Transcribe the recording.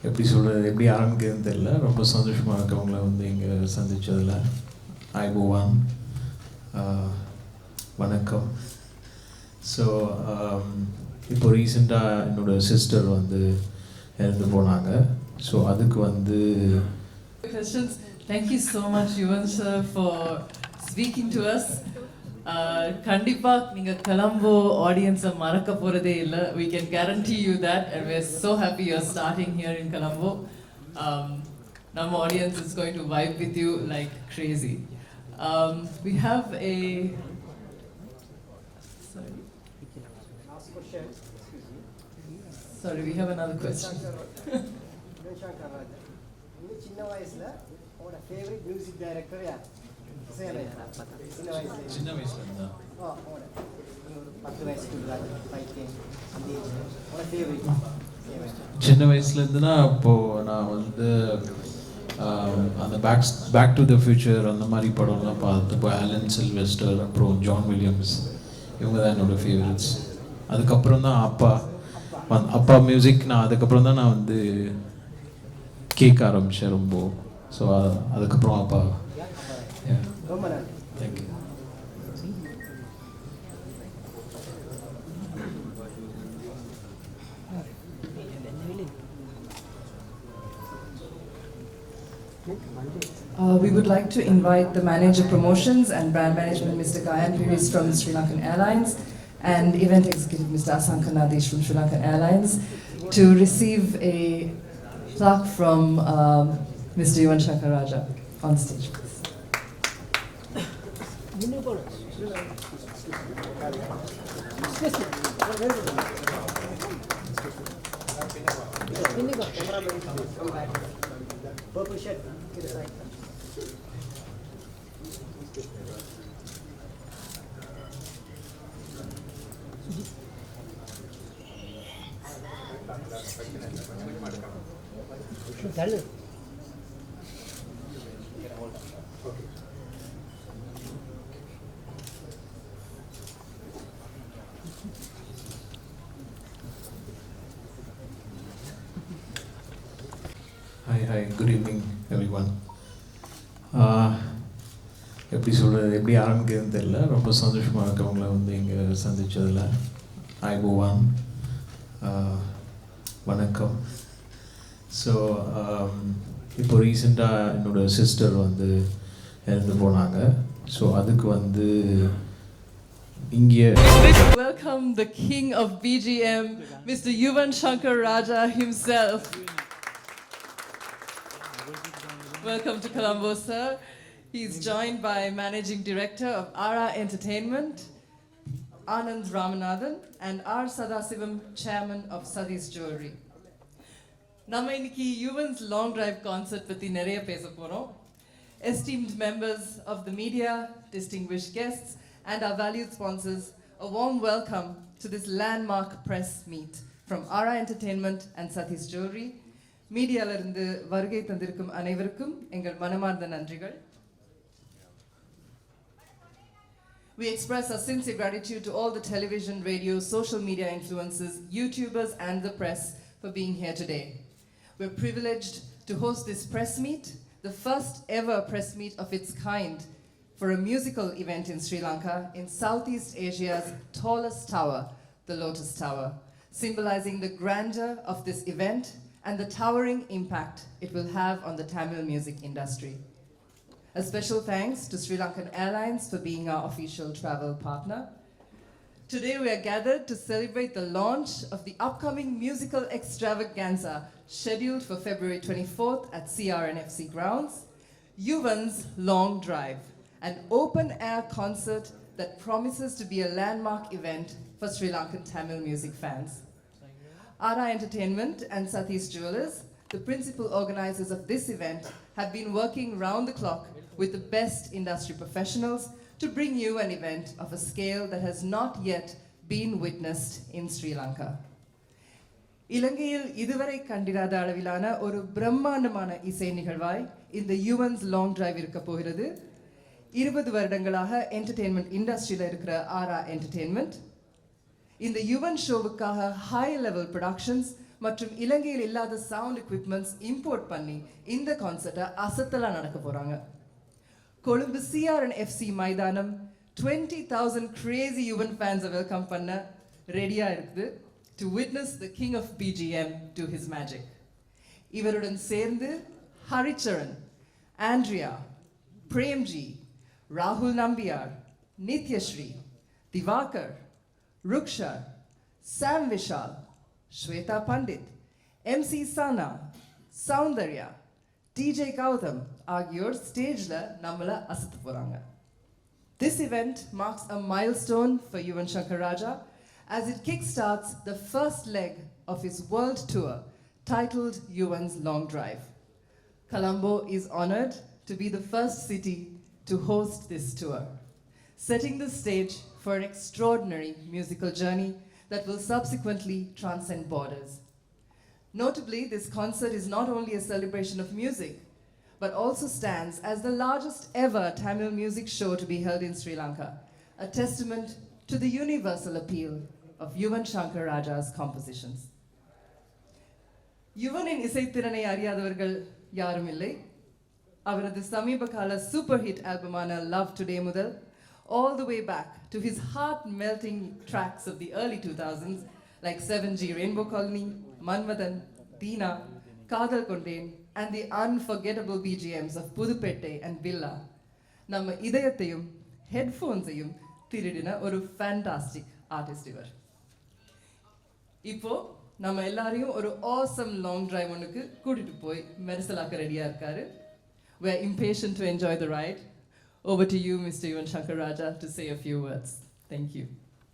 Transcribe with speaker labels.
Speaker 1: எப்படி சொல்கிறது, எப்படி ஆரம்பிக்கிறதுன்னு தெரியல. ரொம்ப சந்தோஷமாக இருக்கவங்கள வந்து இங்கே சந்தித்ததில். ஐபோவான், வணக்கம். ஸோ இப்போ ரீசெண்டாக என்னோடய சிஸ்டர் வந்து இறந்து போனாங்க. ஸோ அதுக்கு வந்து
Speaker 2: questions. Thank you so much, Yuvan sir, for speaking to us. கண்டிப்பா நீங்க Colombo audience மறக்க போறதே இல்ல. We can guarantee you that, and we're so happy you're starting here in Colombo. Our audience is going to vibe with you like crazy. We have a sorry, we have another question.
Speaker 3: favorite music director yaar?
Speaker 1: சின்ன வயசுல இருந்தா
Speaker 3: 10 வயசுக்குள்ள 5 favourite
Speaker 1: சின்ன வயசுலேருந்துனா அப்போது நான் வந்து அந்த back to the future அந்த மாதிரி படம்லாம் பார்த்துப்போ ஆலன் சில்வெஸ்டர், அப்புறம் ஜான் வில்லியம்ஸ், இவங்க தான் என்னோடய ஃபேவரட்ஸ். அதுக்கப்புறம் தான் அப்பா மியூசிக் அதுக்கப்புறம் தான் நான் வந்து கேட்க ஆரம்பித்தேன் ரொம்ப. ஸோ அதுக்கப்புறம் அப்பா. Thank you.
Speaker 2: We would like to invite the Manager Promotions and Brand Management, Mr. Gayan Piris from Sri Lankan Airlines, and Event Executive, Mr. Asanka Nadesh from Sri Lankan Airlines, to receive a plaque from Mr. Yuvan Shankar Raja on stage.
Speaker 3: Purple shirt, get aside.
Speaker 1: Hi, good evening everyone. எப்படி சொல்கிறது, எப்படி ஆரம்பிக்கிறதுன்னு தெரியல. ரொம்ப சந்தோஷமாக இருக்கவங்கள வந்து இங்கே சந்தித்ததில். ஐபோவான், வணக்கம். ஸோ இப்போ ரீசெண்டாக என்னோடய சிஸ்டர் வந்து இறந்து போனாங்க. ஸோ அதுக்கு வந்து இங்கே
Speaker 2: Welcome the king of BGM, Mr. Yuvan Shankar Raja himself. Welcome to Colombo, sir. He's joined by Managing Director of Ara Entertainment, Anand Ramanathan, and R. Sadasivam, Chairman of Sadis Jewelry. நம்ம இன்னைக்கு Yuvan's long drive concert பத்தி நிறைய பேச போறோம். Esteemed members of the media, distinguished guests, and our valued sponsors, a warm welcome to this landmark press meet from Ara Entertainment and Sadis Jewelry. மீடியால இருந்து வருகை தந்திருக்கும் அனைவருக்கும் எங்கள் மனமார்ந்த நன்றிகள். We express our sincere gratitude to all the television, radio, social media influencers, YouTubers, and the press for being here today. We're privileged to host this press meet, the first ever press meet of its kind for a musical event in Sri Lanka in Southeast Asia's tallest tower, the Lotus Tower, symbolizing the grandeur of this event and the towering impact it will have on the Tamil music industry. A special thanks to Sri Lankan Airlines for being our official travel partner. Today we are gathered to celebrate the launch of the upcoming musical extravaganza scheduled for February 24th at CRNFC grounds, Yuvan's Long Drive, an open-air concert that promises to be a landmark event for Sri Lankan Tamil music fans. Ara Entertainment and Sathis Jewelers, the principal organizers of this event, have been working round the clock with the best industry professionals to bring you an event of a scale that has not yet been witnessed in Sri Lanka. இலங்கையில் இதுவரை கண்டிராத அளவிலான ஒரு பிரம்மாண்டமான இசை நிகழ்வாய் இந்த Yuvan's long drive இருக்க போகிறது. 20 வருடங்களாக என்டர்டெயின்மெண்ட் இண்டஸ்ட்ரியில் இருக்கிற ஆரா என்டர்டெயின்மெண்ட் இந்த யுவன் ஷோவுக்காக ஹை லெவல் ப்ரொடக்ஷன்ஸ் மற்றும் இலங்கையில் இல்லாத சவுண்ட் எக்யூப்மெண்ட்ஸ் இம்போர்ட் பண்ணி இந்த கான்சர்ட்டை அசத்தலாக நடக்க போகிறாங்க. கொழும்பு CRN FC மைதானம் 20,000 crazy யுவன் ஃபேன்ஸை வெல்கம் பண்ண ரெடியாக இருக்குது to witness the king of BGM do his magic. இவருடன் சேர்ந்து ஹரிச்சரன், ஆண்ட்ரியா, பிரேம்ஜி, ராகுல் நம்பியார், நித்யஸ்ரீ, திவாகர், ருக்ஷா, சாம் Vishal, Shweta Pandit, MC Sana, Soundarya, DJ Gautham ஆகியோர் ஸ்டேஜில் நம்மளை அசத்த போகிறாங்க. This event marks a milestone for Yuvan Shankar Raja as it kickstarts the first leg of his world tour titled Yuvan's Long Drive. Colombo is honored to be the first city to host this tour, setting the stage for an extraordinary musical journey that will subsequently transcend borders. Notably, this concert is not only a celebration of music, but also stands as the largest ever Tamil music show to be held in Sri Lanka, a testament to the universal appeal of Yuvan Shankar Raja's compositions. யுவனின் இசைத்திறனை அறியாதவர்கள் யாரும் இல்லை. அவரது சமீப கால super hit ஆல்பமான love today முதல் all the way back to his heart-melting tracks of the early 2000s like 7G Rainbow Colony, Manmadan, Deena, Kadal Kondeen, and the unforgettable BGMs of Pudupette and Billa. நம்ம இதயத்தையும் ஹெட்ஃபோன்ஸையும் திருடின ஒரு fantastic artist இவர். இப்போ நம்ம எல்லாரையும் ஒரு awesome long drive ஒன்றுக்கு கூட்டிட்டு போய் மெரிசலாக்க ரெடியாக இருக்காரு. We are impatient to enjoy the ride. Over to you, Mr. Yuvan Shankar Raja, to say a few words. Thank you.